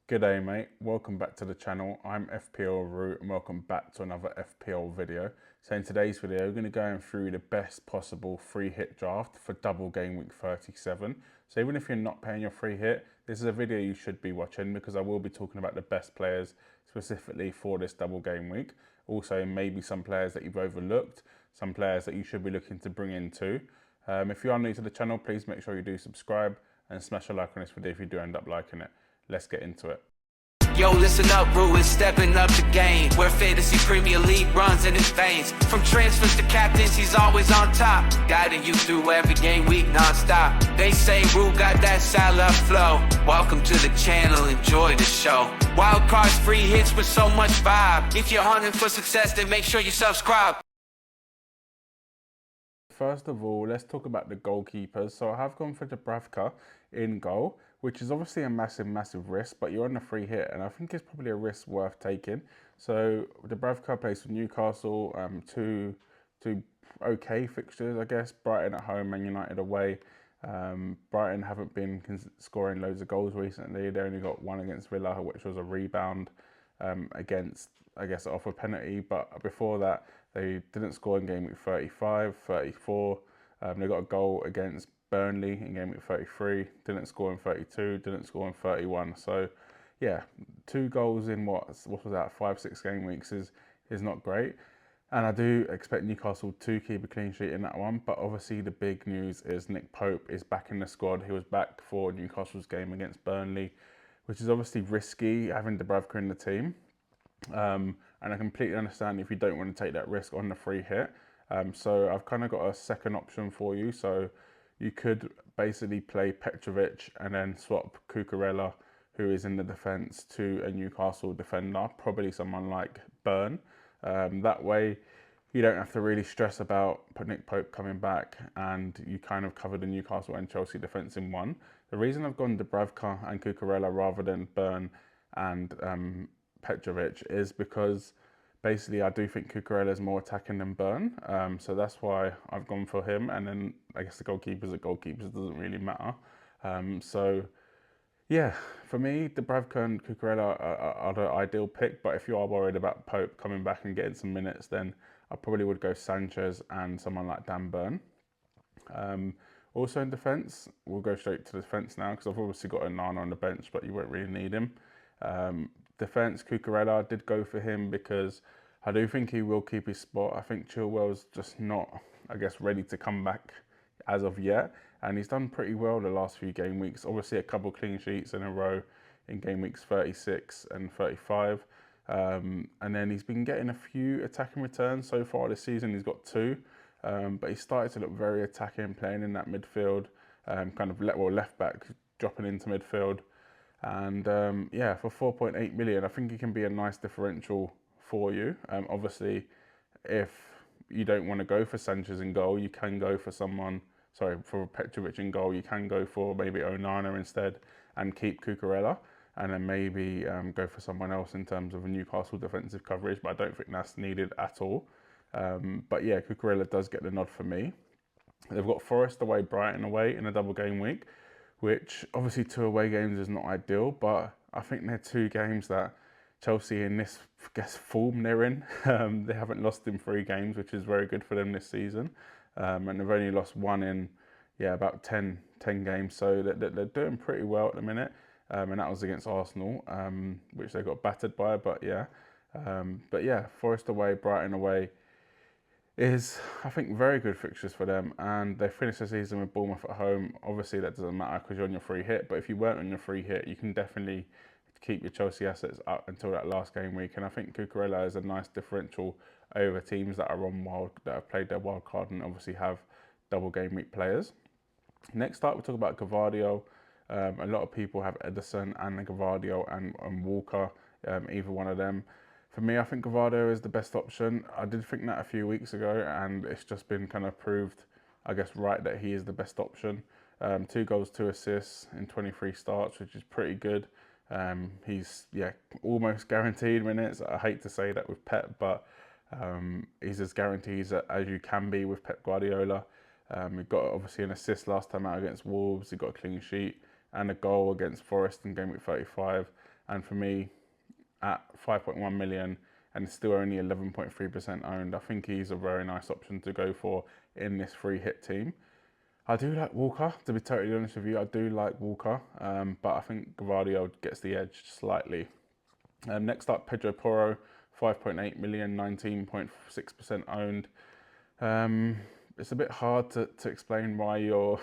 G'day mate, welcome back to the channel. I'm FPL Root and welcome back to another FPL video. So in today's video, we're going to go through the best possible free hit draft for double game week 37. So even if you're not paying your free hit, this is a video you should be watching because I will be talking about the best players specifically for this double game week. Also maybe some players that you've overlooked, some players that you should be looking to bring in too. If you are new to the channel, please make sure you do subscribe and smash a like on this video if you do end up liking it. Let's get into it. Yo, listen up, Rue is stepping up the game, where fantasy Premier League runs in his veins. From transfers to captains, he's always on top, guiding you through every game week non-stop. They say Rue got that Salah flow. Welcome to the channel, enjoy the show. Wild cards, free hits with so much vibe. If you're hunting for success, then make sure you subscribe. First of all, let's talk about the goalkeepers. So I have gone for Dubravka in goal, which is obviously a massive risk, but you're on a free hit, and I think it's probably a risk worth taking. So Dubravka plays for Newcastle, two okay fixtures, I guess. Brighton at home, Man United away. Brighton haven't been scoring loads of goals recently. They only got one against Villa, which was a rebound against, I guess, off a penalty. But before that, they didn't score in game week 35, 34. They got a goal against Burnley in game week 33, didn't score in 32, didn't score in 31. So yeah, 2 goals in what was that, 5-6 game weeks is not great. And I do expect Newcastle to keep a clean sheet in that one. But obviously the big news is Nick Pope is back in the squad. He was back for Newcastle's game against Burnley, which is obviously risky having Dubravka in the team. And I completely understand if you don't want to take that risk on the free hit. So I've kind of got a second option for you. So you could basically play Petrovic and then swap Cucurella, who is in the defence, to a Newcastle defender, probably someone like Burn. That way you don't have to really stress about Nick Pope coming back, and you kind of cover the Newcastle and Chelsea defence in one. The reason I've gone Dubravka and Cucurella rather than Burn and Petrovic is because basically I do think Cucurella is more attacking than Burn, so that's why I've gone for him. And then I guess the goalkeepers are goalkeepers, it doesn't really matter. So yeah, for me, Dubravka and Cucurella are the ideal pick, but if you are worried about Pope coming back and getting some minutes, then I probably would go Sanchez and someone like Dan Burn. Also in defence, we'll go straight to the defence now because I've obviously got Onana on the bench, but you won't really need him. Defence, Cucurella, I did go for him because I do think he will keep his spot. I think Chilwell's just not, I guess, ready to come back as of yet. And he's done pretty well the last few game weeks. Obviously, a couple clean sheets in a row in game weeks 36 and 35. And then he's been getting a few attacking returns so far this season. He's got 2. But he started to look very attacking, playing in that midfield, kind of left back, dropping into midfield. And yeah, for 4.8 million, I think he can be a nice differential for you. Obviously, if you don't want to go for Sanchez in goal, you can go for for Petrovic in goal, you can go for maybe Onana instead and keep Cucurella, and then maybe go for someone else in terms of a Newcastle defensive coverage, but I don't think that's needed at all. But yeah, Cucurella does get the nod for me. They've got Forest away, Brighton away in a double game week, which obviously 2 away games is not ideal, but I think they're 2 games that Chelsea in this, I guess, form they're in. They haven't lost in 3 games, which is very good for them this season. And they've only lost 1 in, about 10 games. So they're doing pretty well at the minute. And that was against Arsenal, which they got battered by, but yeah. Forest away, Brighton away is, I think, very good fixtures for them, and they finished the season with Bournemouth at home. Obviously that doesn't matter because you're on your free hit, but if you weren't on your free hit, you can definitely keep your Chelsea assets up until that last game week. And I think Cucurella is a nice differential over teams that have played their wild card and obviously have double game week players. Next up, we'll talk about Gavardio. A lot of people have Ederson and Gavardio and Walker, either one of them. For me, I think Gavardio is the best option. I did think that a few weeks ago, and it's just been kind of proved, I guess, right that he is the best option. 2 goals, 2 assists in 23 starts, which is pretty good. He's almost guaranteed minutes. I hate to say that with Pep, but he's as guaranteed as you can be with Pep Guardiola. He got obviously an assist last time out against Wolves. He got a clean sheet and a goal against Forest in game week 35. And for me, at 5.1 million and it's still only 11.3% owned, I think he's a very nice option to go for in this free hit team. I do like Walker, to be totally honest with you. I do like Walker, but I think Gavardio gets the edge slightly. Next up, Pedro Porro, 5.8 million, 19.6% owned. It's a bit hard to explain why you're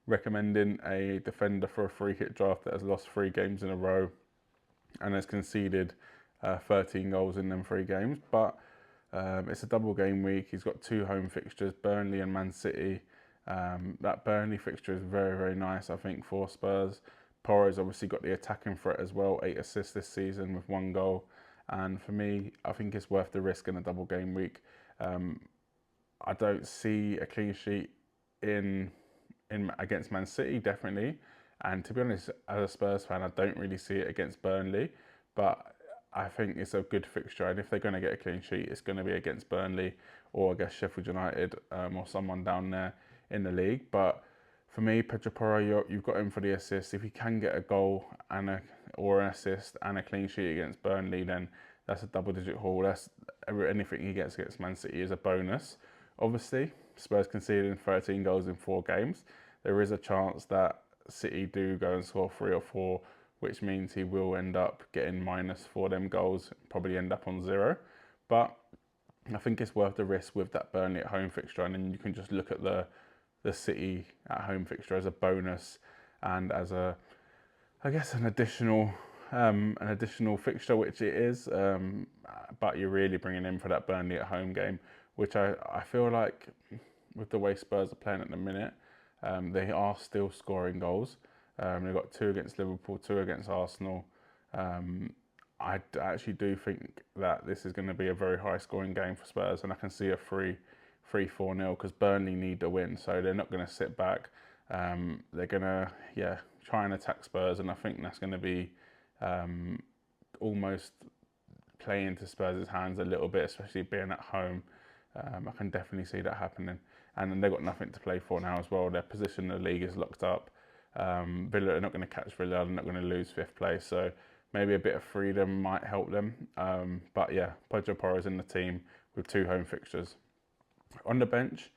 recommending a defender for a free hit draft that has lost 3 games in a row and has conceded 13 goals in them 3 games. But it's a double game week. He's got 2 home fixtures, Burnley and Man City. That Burnley fixture is very, very nice, I think, for Spurs. Porro's obviously got the attacking threat as well, 8 assists this season with 1 goal. And for me, I think it's worth the risk in a double game week. I don't see a clean sheet in against Man City, definitely. And to be honest, as a Spurs fan, I don't really see it against Burnley. But I think it's a good fixture. And if they're going to get a clean sheet, it's going to be against Burnley or against Sheffield United or someone down there in the league. But for me, Pedro Porro, you've got him for the assist. If he can get a goal and or an assist and a clean sheet against Burnley, then that's a double-digit haul. That's anything he gets against Man City is a bonus. Obviously, Spurs conceded 13 goals in 4 games. There is a chance that City do go and score 3 or 4, which means he will end up getting minus for them goals, probably end up on 0. But I think it's worth the risk with that Burnley at home fixture, and then you can just look at the City at home fixture as a bonus and as I guess an additional fixture, which it is. But you're really bringing in for that Burnley at home game, which I feel like with the way Spurs are playing at the minute, they are still scoring goals. They've got 2 against Liverpool, 2 against Arsenal. I actually do think that this is going to be a very high scoring game for Spurs, and I can see a 3-4-0 because Burnley need the win, so they're not going to sit back. They're going to try and attack Spurs, and I think that's going to be almost play into Spurs' hands a little bit, especially being at home. I can definitely see that happening. And then they've got nothing to play for now as well. Their position in the league is locked up. Villa are not going to catch Villa. They're not going to lose 5th place. So maybe a bit of freedom might help them. But yeah, Pedro Porro's in the team with 2 home fixtures. On the bench,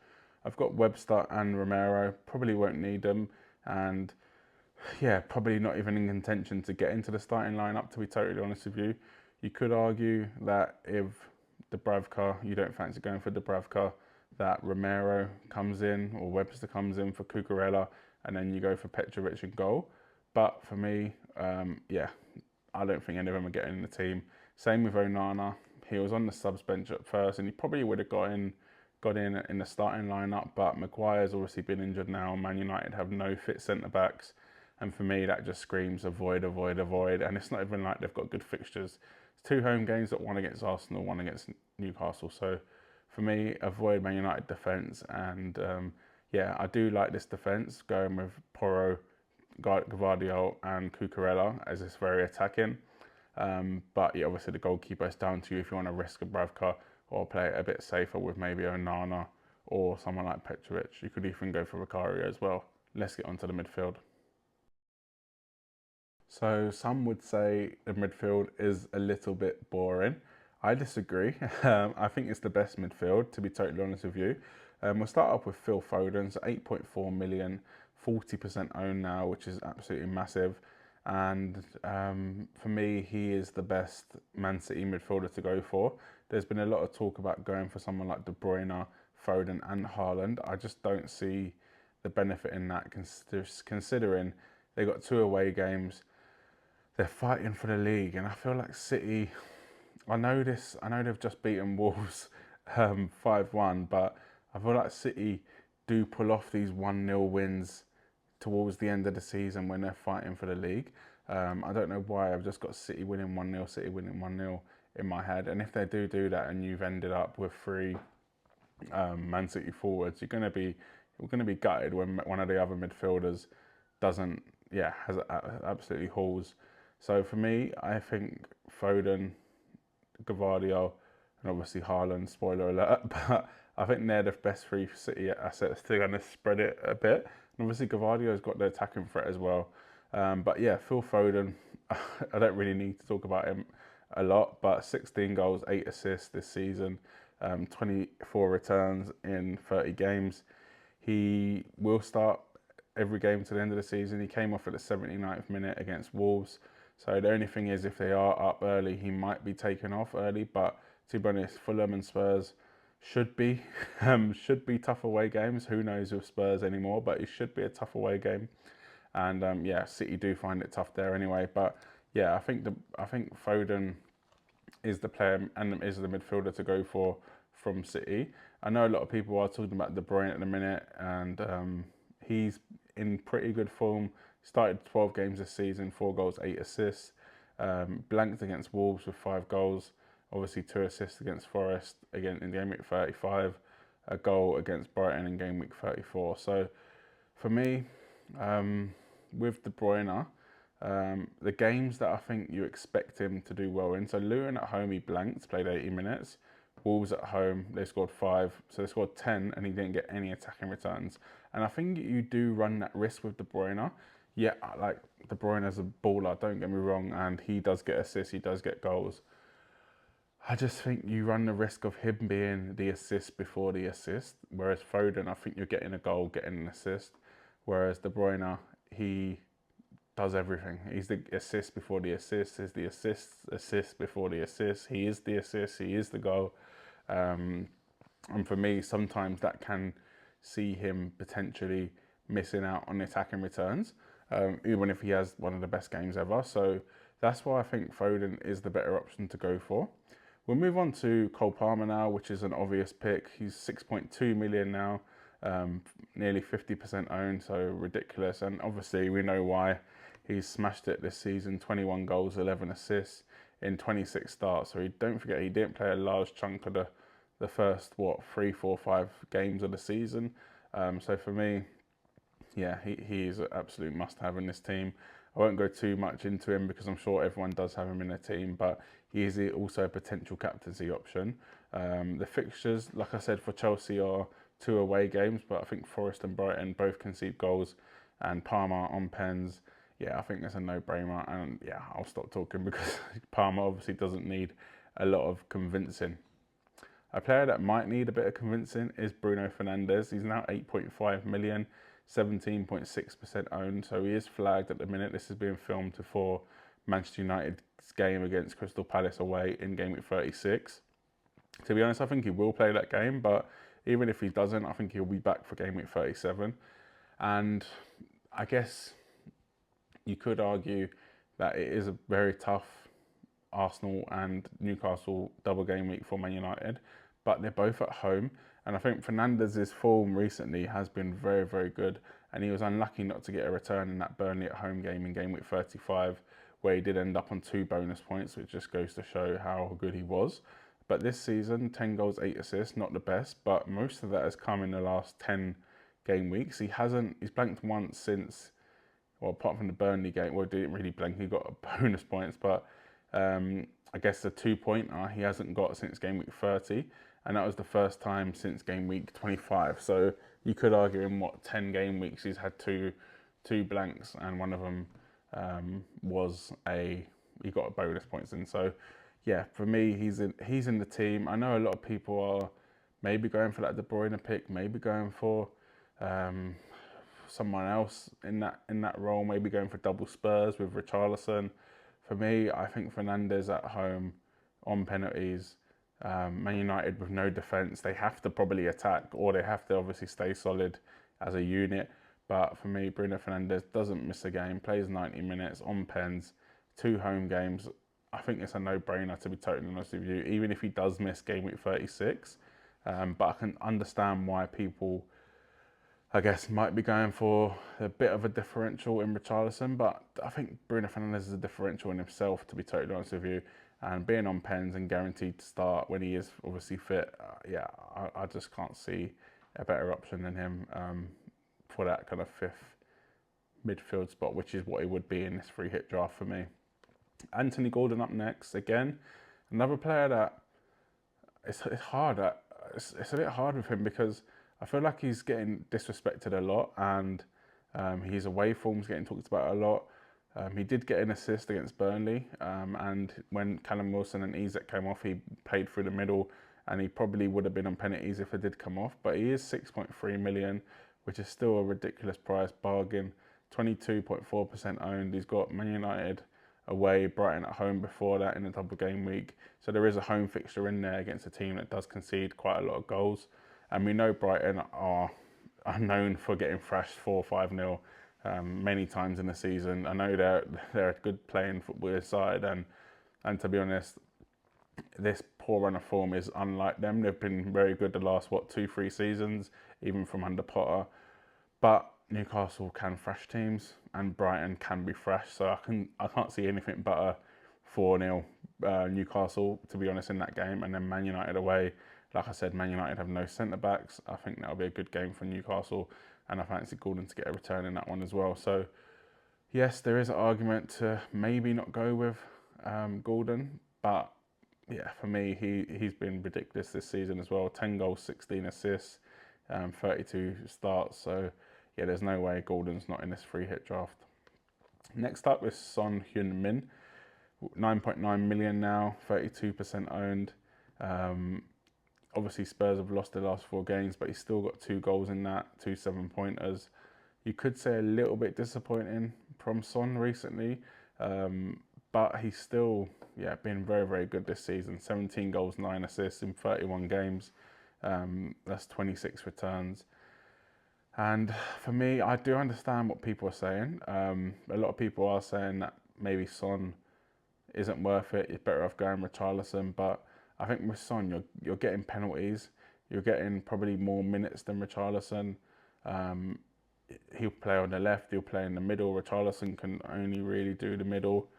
I've got Webster and Romero. Probably won't need them. And yeah, probably not even in contention to get into the starting lineup, to be totally honest with you. You could argue that if Dubravka, you don't fancy going for Dubravka, that Romero comes in or Webster comes in for Cucurella, and then you go for Petrovic in goal. But for me, I don't think any of them are getting in the team. Same with Onana. He was on the subs bench at first, and he probably would have got in the starting lineup. But Maguire's obviously been injured now. Man United have no fit centre backs, and for me, that just screams avoid. And it's not even like they've got good fixtures. It's 2 home games, that 1 against Arsenal, 1 against Newcastle. So for me, avoid Man United defence. And I do like this defence, going with Porro, Gavardio and Cucurella, as it's very attacking. But yeah, obviously the goalkeeper is down to you if you want to risk a Bravka or play it a bit safer with maybe Onana or someone like Petrovic. You could even go for Vicario as well. Let's get onto the midfield. So some would say the midfield is a little bit boring. I disagree. I think it's the best midfield, to be totally honest with you. We'll start off with Phil Foden's 8.4 million, 40% owned now, which is absolutely massive. And for me, he is the best Man City midfielder to go for. There's been a lot of talk about going for someone like De Bruyne, Foden and Haaland. I just don't see the benefit in that, considering they got 2 away games. They're fighting for the league, and I feel like City, I know they've just beaten Wolves 5-1, but I feel like City do pull off these 1-0 wins towards the end of the season when they're fighting for the league. I don't know why, I've just got City winning 1-0, City winning 1-0 in my head. And if they do that and you've ended up with 3 Man City forwards, you're going to be gutted when one of the other midfielders has absolutely hauls. So for me, I think Foden, Gavardio, and obviously Haaland, spoiler alert, but I think they're the best 3 City assets to kind of spread it a bit. And obviously Gavardio's got the attacking threat as well. But yeah, Phil Foden, I don't really need to talk about him a lot, but 16 goals, 8 assists this season, 24 returns in 30 games. He will start every game to the end of the season. He came off at the 79th minute against Wolves. So the only thing is, if they are up early, he might be taken off early. But to be honest, Fulham and Spurs should be tough away games. Who knows with Spurs anymore? But it should be a tough away game. And yeah, City do find it tough there anyway. But yeah, I think Foden is the player and is the midfielder to go for from City. I know a lot of people are talking about De Bruyne at the minute, and he's in pretty good form. Started 12 games this season, 4 goals, 8 assists. Blanked against Wolves with 5 goals. Obviously 2 assists against Forest again in game week 35. A goal against Brighton in game week 34. So for me, with De Bruyne, the games that I think you expect him to do well in. So Luton at home, he blanked, played 80 minutes. Wolves at home, they scored 5. So they scored 10 and he didn't get any attacking returns. And I think you do run that risk with De Bruyne. Yeah, like De Bruyne is a baller, don't get me wrong, and he does get assists, he does get goals. I just think you run the risk of him being the assist before the assist. Whereas Foden, I think you're getting a goal, getting an assist. Whereas De Bruyne, he does everything. He's the assist before the assist. He's the assist before the assist. He is the assist. He is the goal. And for me, sometimes that can see him potentially missing out on attacking returns, even if he has one of the best games ever. So that's why I think Foden is the better option to go for. We'll move on to Cole Palmer now, which is an obvious pick. He's 6.2 million now, nearly 50% owned, so ridiculous. And obviously we know why. He's smashed it this season, 21 goals, 11 assists in 26 starts. So don't forget, he didn't play a large chunk of the first, 3, 4, 5 games of the season. So for me, yeah, he is an absolute must-have in this team. I won't go too much into him because I'm sure everyone does have him in a team, but he is also a potential captaincy option. The fixtures, like I said, for Chelsea are 2 away games, but I think Forest and Brighton both concede goals, and Palmer on pens. Yeah, I think that's a no-brainer, and yeah, I'll stop talking because Palmer obviously doesn't need a lot of convincing. A player that might need a bit of convincing is Bruno Fernandes. He's now 8.5 million, 17.6% owned, so he is flagged at the minute. This is being filmed before Manchester United's game against Crystal Palace away in game week 36. To be honest, I think he will play that game, but even if he doesn't, I think he'll be back for game week 37. And I guess you could argue that it is a very tough Arsenal and Newcastle double game week for Man United, but they're both at home. And I think Fernandes' form recently has been very, very good. And he was unlucky not to get a return in that Burnley at home game in game week 35, where he did end up on 2 bonus points, which just goes to show how good he was. But this season, 10 goals, 8 assists, not the best, but most of that has come in the last 10 game weeks. He's blanked once since, well, apart from the Burnley game, well, he didn't really blank, he got a bonus points, but I guess the 2-pointer he hasn't got since game week 30, and that was the first time since game week 25. So you could argue in 10 game weeks he's had two blanks, and one of them he got a bonus points in. So yeah, for me, he's in the team. I know a lot of people are maybe going for that De Bruyne pick, maybe going for someone else in that role, maybe going for double Spurs with Richarlison. For me, I think Fernandes at home on penalties, Man United with no defence, they have to probably attack, or they have to obviously stay solid as a unit. But for me, Bruno Fernandes doesn't miss a game, plays 90 minutes on pens, 2 home games. I think it's a no-brainer, to be totally honest with you, even if he does miss game week 36. But I can understand why people, I guess, might be going for a bit of a differential in Richarlison, but I think Bruno Fernandes is a differential in himself, to be totally honest with you. And being on pens and guaranteed to start when he is obviously fit, yeah, I just can't see a better option than him for that kind of 5th midfield spot, which is what it would be in this free hit draft for me. Anthony Gordon up next. Again, another player that it's hard. It's a bit hard with him because I feel like he's getting disrespected a lot, and his away form's getting talked about a lot. He did get an assist against Burnley, and when Callum Wilson and Isak came off, he played through the middle, and he probably would have been on penalties if it did come off. But he is 6.3 million, which is still a ridiculous price, bargain. 22.4% owned. He's got Man United away, Brighton at home before that in a double game week. So there is a home fixture in there against a team that does concede quite a lot of goals. And we know Brighton are known for getting thrashed 4-5-0 many times in the season. I know they're a good playing football side, and to be honest, this poor run of form is unlike them. They've been very good the last 2-3 seasons, even from under Potter. But Newcastle can thrash teams, and Brighton can be thrashed. So I can't see anything but a 4-0 Newcastle, to be honest, in that game. And then Man United away. Like I said, Man United have no centre backs. I think that'll be a good game for Newcastle, and I fancy Gordon to get a return in that one as well. So yes, there is an argument to maybe not go with Gordon, but yeah, for me, he's been ridiculous this season as well. 10 goals, 16 assists, 32 starts. So yeah, there's no way Gordon's not in this free hit draft. Next up is Son Heung-min, 9.9 million now, 32% owned. Obviously, Spurs have lost their last 4 games, but he's still got 2 goals in that, 2 7-pointers. You could say a little bit disappointing from Son recently, but he's still been very, very good this season. 17 goals, 9 assists in 31 games. That's 26 returns. And for me, I do understand what people are saying. A lot of people are saying that maybe Son isn't worth it. You're better off going with Richarlison. But I think with Son, you're getting penalties. You're getting probably more minutes than Richarlison. He'll play on the left. He'll play in the middle. Richarlison can only really do the middle,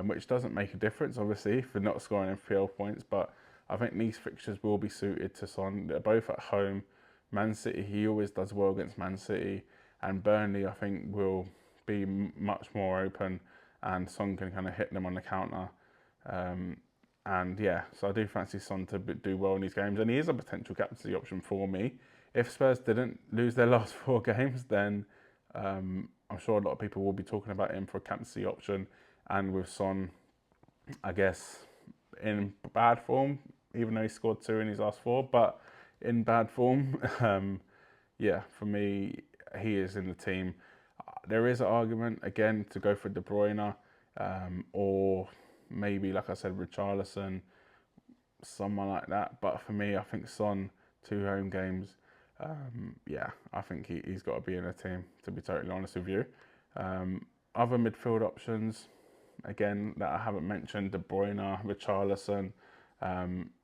which doesn't make a difference, obviously, for not scoring FPL points. But I think these fixtures will be suited to Son. They're both at home. Man City, he always does well against Man City, and Burnley, I think, will be much more open, and Son can kind of hit them on the counter. And yeah, so I do fancy Son to do well in these games, and he is a potential captaincy option for me. If Spurs didn't lose their last 4 games, then I'm sure a lot of people will be talking about him for a captaincy option. And with Son, I guess, in bad form, even though he scored 2 in his last 4, but in bad form, yeah, for me, he is in the team. There is an argument, again, to go for De Bruyne, or maybe, like I said, Richarlison, someone like that. But for me, I think Son, 2 home games, yeah, I think he's got to be in a team, to be totally honest with you. Other midfield options, again, that I haven't mentioned, De Bruyne, Richarlison.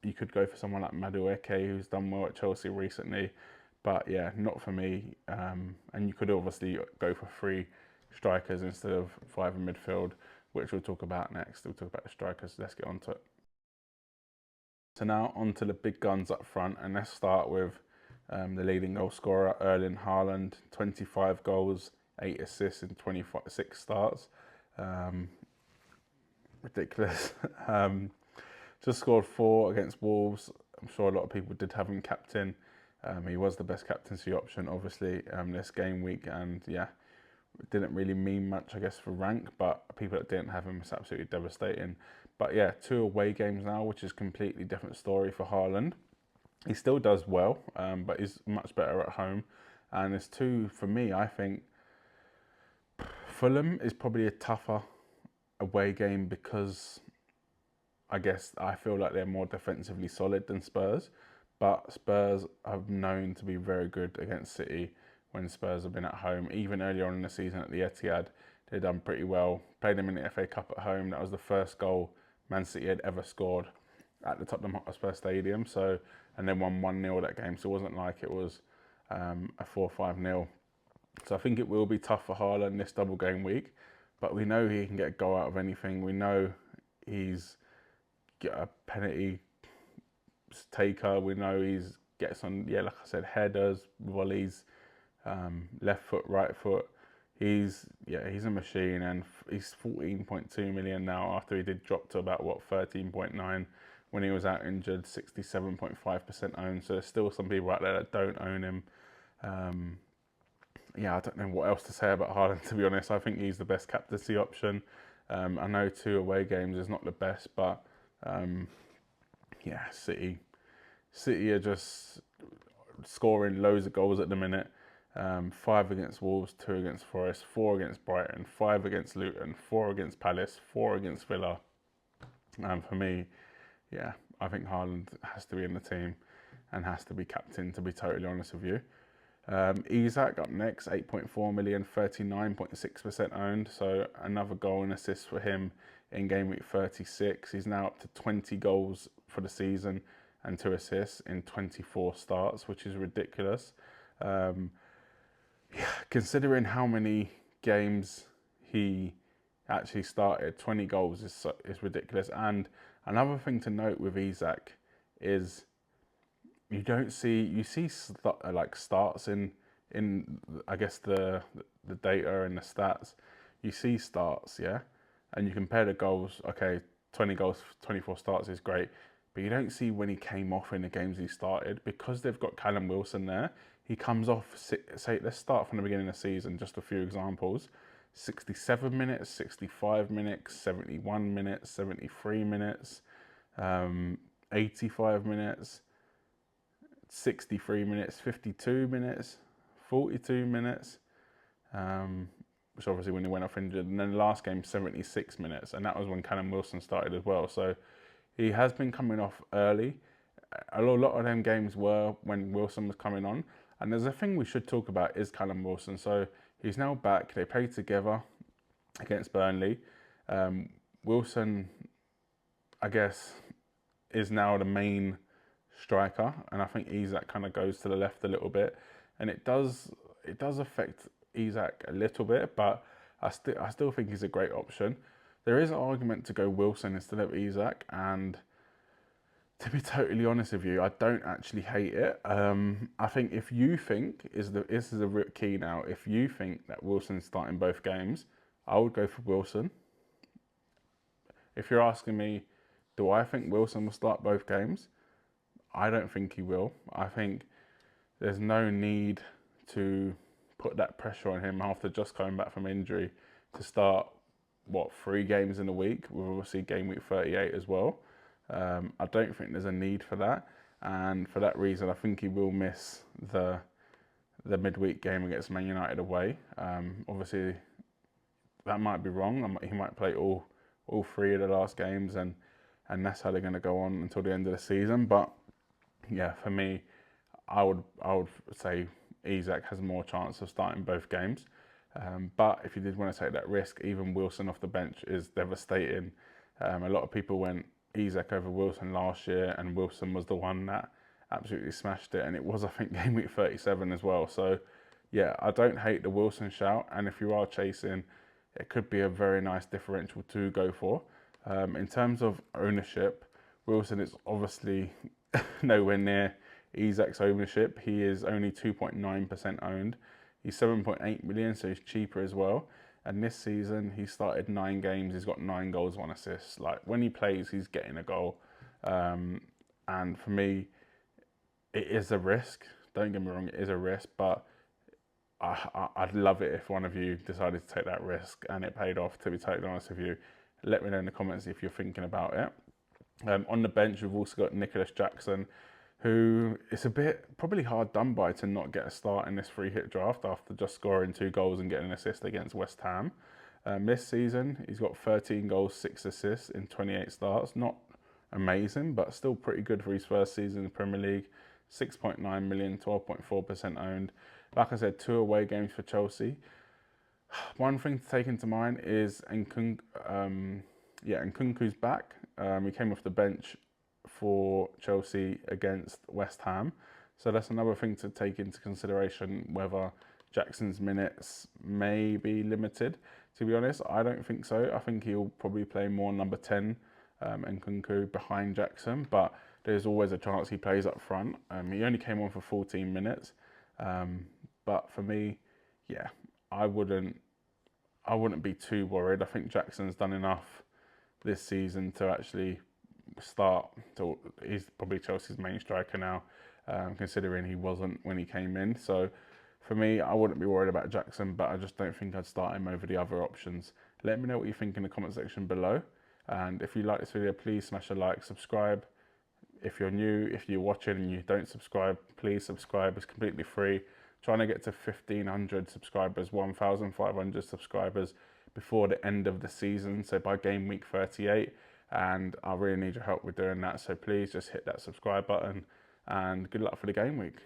You could go for someone like Madueke, who's done well at Chelsea recently, but yeah, not for me. And you could obviously go for 3 strikers instead of 5 in midfield, which we'll talk about next. We'll talk about the strikers. Let's get on to it. So now on to the big guns up front, and let's start with the leading goal scorer, Erling Haaland, 25 goals, 8 assists in 26 starts. Ridiculous. Just scored 4 against Wolves. I'm sure a lot of people did have him captain. He was the best captaincy option, obviously, this game week. And yeah, it didn't really mean much, I guess, for rank. But people that didn't have him, it's absolutely devastating. But yeah, 2 away games now, which is a completely different story for Haaland. He still does well, but he's much better at home. And it's 2, for me, I think, Fulham is probably a tougher away game because I guess I feel like they're more defensively solid than Spurs, but Spurs have known to be very good against City when Spurs have been at home. Even earlier on in the season at the Etihad, they've done pretty well. Played them in the FA Cup at home. That was the first goal Man City had ever scored at the Tottenham Hotspur Stadium. So, and then won 1-0 that game. So it wasn't like it was a 4-5-0. So I think it will be tough for Haaland this double game week, but we know he can get a goal out of anything. We know he's a penalty taker. We know he's gets on, like I said, headers, volleys, left foot, right foot. He's a machine, and he's 14.2 million now after he did drop to about 13.9 when he was out injured. 67.5% owned. So there's still some people out there that don't own him. yeah, I don't know what else to say about Haaland, to be honest. I think he's the best captaincy option. I know 2 away games is not the best, but yeah, City are just scoring loads of goals at the minute. 5 against Wolves, 2 against Forest, 4 against Brighton, 5 against Luton, 4 against Palace, 4 against Villa. And for me, yeah, I think Haaland has to be in the team and has to be captain, to be totally honest with you. Isak up next, 8.4 million, 39.6% owned. So another goal and assist for him in game week 36. He's now up to 20 goals for the season and 2 assists in 24 starts, which is ridiculous. Considering how many games he actually started, 20 goals is ridiculous. And another thing to note with Isak is you see like starts in I guess the data and the stats. You see starts, yeah, and you compare the goals. Okay, 20 goals, 24 starts is great, but you don't see when he came off in the games he started because they've got Callum Wilson there. He comes off. Say let's start from the beginning of the season. Just a few examples: 67 minutes, 65 minutes, 71 minutes, 73 minutes, 85 minutes. 63 minutes, 52 minutes, 42 minutes, which obviously when he went off injured. And then the last game, 76 minutes. And that was when Callum Wilson started as well. So he has been coming off early. A lot of them games were when Wilson was coming on. And there's a thing we should talk about is Callum Wilson. So he's now back. They played together against Burnley. Wilson, I guess, is now the main striker, and I think Isak kind of goes to the left a little bit, and it does affect Isak a little bit, but I still think he's a great option. There is an argument to go Wilson instead of Isak, and to be totally honest with you, I don't actually hate it. I think if you think this is a key now, if you think that Wilson's starting both games, I would go for Wilson. If you're asking me, do I think Wilson will start both games? I don't think he will. I think there's no need to put that pressure on him after just coming back from injury to start, 3 games in a week. We'll obviously game week 38 as well. I don't think there's a need for that. And for that reason, I think he will miss the midweek game against Man United away. Obviously, that might be wrong. He might play all 3 of the last games, and that's how they're going to go on until the end of the season. But yeah, for me, I would say Isak has more chance of starting both games. But if you did want to take that risk, even Wilson off the bench is devastating. A lot of people went Isak over Wilson last year, and Wilson was the one that absolutely smashed it. And it was, I think, game week 37 as well. So yeah, I don't hate the Wilson shout. And if you are chasing, it could be a very nice differential to go for. In terms of ownership, Wilson is obviously nowhere near Isak's ownership. He is only 2.9% owned. He's 7.8 million, so he's cheaper as well. And this season, he started 9 games. He's got 9 goals, 1 assist. Like when he plays, he's getting a goal. And for me, it is a risk. Don't get me wrong, it is a risk, but I'd love it if one of you decided to take that risk and it paid off, to be totally honest with you. Let me know in the comments if you're thinking about it. On the bench, we've also got Nicholas Jackson, who is a bit probably hard done by to not get a start in this free hit draft after just scoring 2 goals and getting an assist against West Ham. This season, he's got 13 goals, 6 assists in 28 starts. Not amazing, but still pretty good for his first season in the Premier League. 6.9 million, 12.4% owned. Like I said, 2 away games for Chelsea. One thing to take into mind is Nkunku's back. He came off the bench for Chelsea against West Ham. So that's another thing to take into consideration, whether Jackson's minutes may be limited. To be honest, I don't think so. I think he'll probably play more number 10 Nkunku behind Jackson, but there's always a chance he plays up front. He only came on for 14 minutes. But for me, yeah, I wouldn't be too worried. I think Jackson's done enough this season to actually start. He's probably Chelsea's main striker now, considering he wasn't when he came in. So For me, I wouldn't be worried about Jackson, but I just don't think I'd start him over the other options. Let me know what you think in the comment section below. And if you like this video, please smash a like, subscribe. If you're new, if you're watching and you don't subscribe, please subscribe. It's completely free. Trying to get to 1,500 subscribers, 1,500 subscribers before the end of the season. So by game week 38. And I really need your help with doing that. So please just hit that subscribe button and good luck for the game week.